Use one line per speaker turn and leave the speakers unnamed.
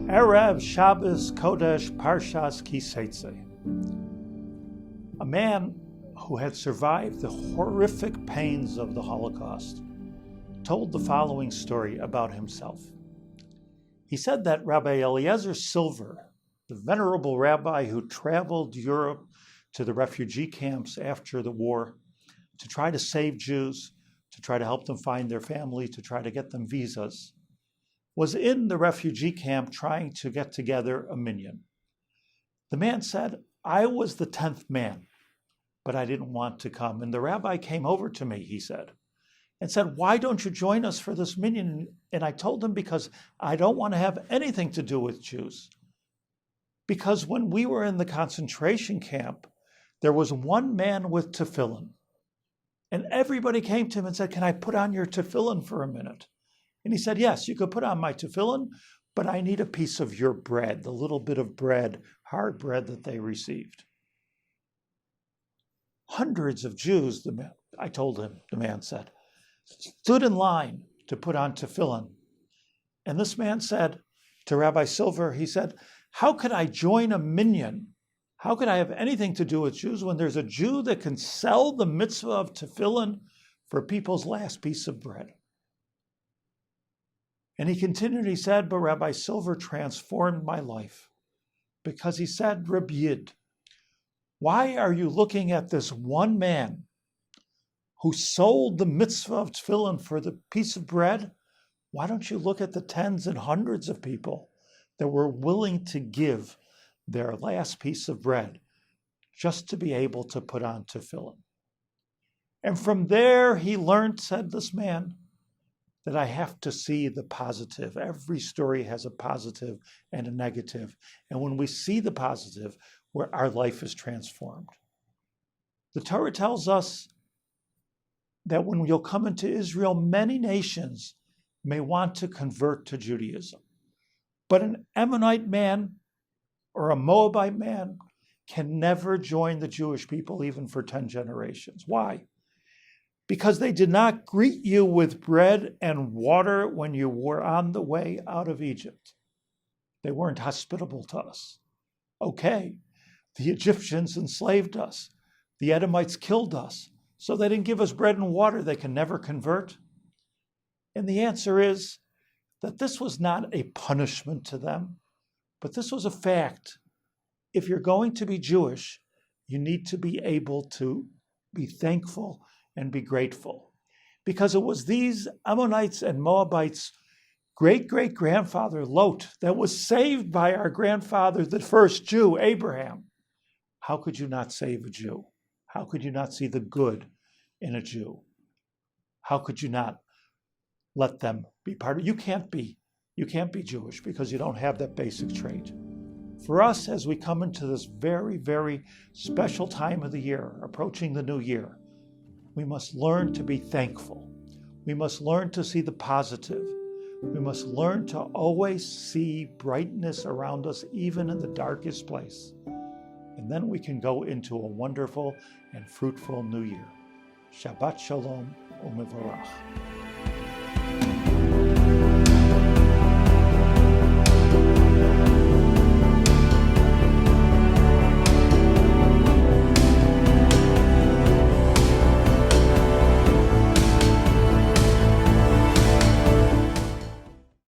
Erev Shabbos Kodesh Parashat Ki-Teitze. A man who had survived the horrific pains of the Holocaust told the following story about himself. He said that Rabbi Eliezer Silver, the venerable rabbi who traveled Europe to the refugee camps after the war to try to save Jews, to try to help them find their family, to try to get them visas, was in the refugee camp trying to get together a minyan. The man said, I was the 10th man, but I didn't want to come. And the rabbi came over to me, he said, and said, why don't you join us for this minyan? And I told him, because I don't want to have anything to do with Jews. Because when we were in the concentration camp, there was one man with tefillin. And everybody came to him and said, can I put on your tefillin for a minute? And he said, yes, you could put on my tefillin, but I need a piece of your bread, the little bit of bread, hard bread that they received. Hundreds of Jews, the man said, stood in line to put on tefillin. And this man said to Rabbi Silver, he said, how could I join a minyan? How could I have anything to do with Jews when there's a Jew that can sell the mitzvah of tefillin for people's last piece of bread? And he continued, he said, but Rabbi Silver transformed my life, because he said, Reb Yid, why are you looking at this one man who sold the mitzvah of tefillin for the piece of bread? Why don't you look at the tens and hundreds of people that were willing to give their last piece of bread just to be able to put on tefillin? And from there he learned, said this man, that I have to see the positive. Every story has a positive and a negative. And when we see the positive, where our life is transformed. The Torah tells us that when you'll come into Israel, many nations may want to convert to Judaism. But an Ammonite man or a Moabite man can never join the Jewish people, even for 10 generations. Why? Because they did not greet you with bread and water when you were on the way out of Egypt. They weren't hospitable to us. Okay, the Egyptians enslaved us. The Edomites killed us. So they didn't give us bread and water. They can never convert. And the answer is that this was not a punishment to them, but this was a fact. If you're going to be Jewish, you need to be able to be thankful and be grateful. Because it was these Ammonites and Moabites' great-great-grandfather, Lot, that was saved by our grandfather, the first Jew, Abraham. How could you not save a Jew? How could you not see the good in a Jew? How could you not let them be part of it? You can't be Jewish because you don't have that basic trait. For us, as we come into this very, very special time of the year, approaching the new year, we must learn to be thankful. We must learn to see the positive. We must learn to always see brightness around us, even in the darkest place. And then we can go into a wonderful and fruitful new year. Shabbat Shalom u'Mevorach.